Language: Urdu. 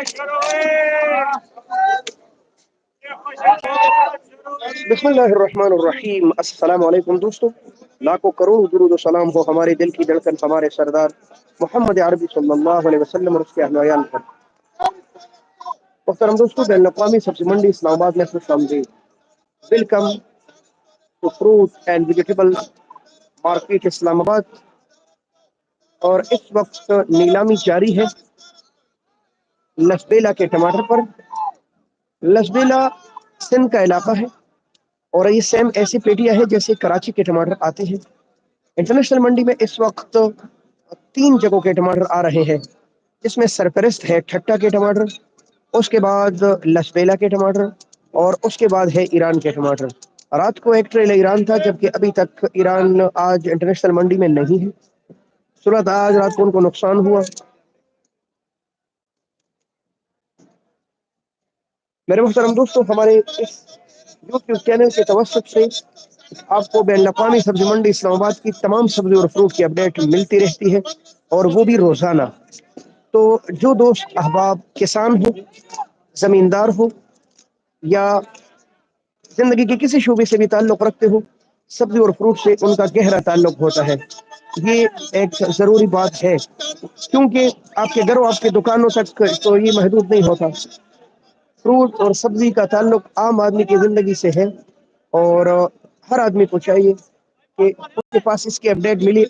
بسم اللہ الرحمن الرحیم، السلام علیکم دوستو، لاکھوں کروڑ درود و سلام ہو ہمارے دل کی دھڑکن ہمارے سردار محمد عربی صلی اللہ علیہ وسلم اور اس کے اہل و عیال پر۔ محترم دوستو، بین الاقوامی سبزی منڈی اسلام آباد میں خوش آمدید۔ Welcome to fruit and vegetable market Islamabad, اور اس وقت نیلامی جاری ہے لسبیلا کے ٹماٹر پر۔ لسبیلا سندھ کا علاقہ ہے، اور یہ سیم ایسی پیٹیاں ہے جیسے کراچی کے ٹماٹر آتے ہیں۔ انٹرنیشنل منڈی میں اس وقت 3 جگہوں کے ٹماٹر آ رہے ہیں، جس میں سرپرست ہے ٹھٹا کے ٹماٹر، اس کے بعد لسبیلا کے ٹماٹر، اور اس کے بعد ہے ایران کے ٹماٹر۔ رات کو ایک ٹریل ایران تھا، جبکہ ابھی تک ایران آج انٹرنیشنل منڈی میں نہیں ہے۔ صورت آج رات کو ان کو نقصان ہوا۔ میرے محترم دوستو، ہمارے اس یوٹیوب چینل کے توسط سے آپ کو بین الاقوامی سبزی منڈی اسلام آباد کی تمام سبزی اور فروٹ کی اپڈیٹ ملتی رہتی ہے، اور وہ بھی روزانہ۔ تو جو دوست احباب کسان ہو، زمیندار ہو، یا زندگی کے کسی شعبے سے بھی تعلق رکھتے ہو، سبزی اور فروٹ سے ان کا گہرا تعلق ہوتا ہے۔ یہ ایک ضروری بات ہے، کیونکہ آپ کے گھروں، آپ کے دکانوں تک تو یہ محدود نہیں ہوتا۔ فروٹ اور سبزی کا تعلق عام آدمی کی زندگی سے ہے، اور ہر آدمی کو چاہیے کہ اس کے پاس اس کی اپڈیٹ ملی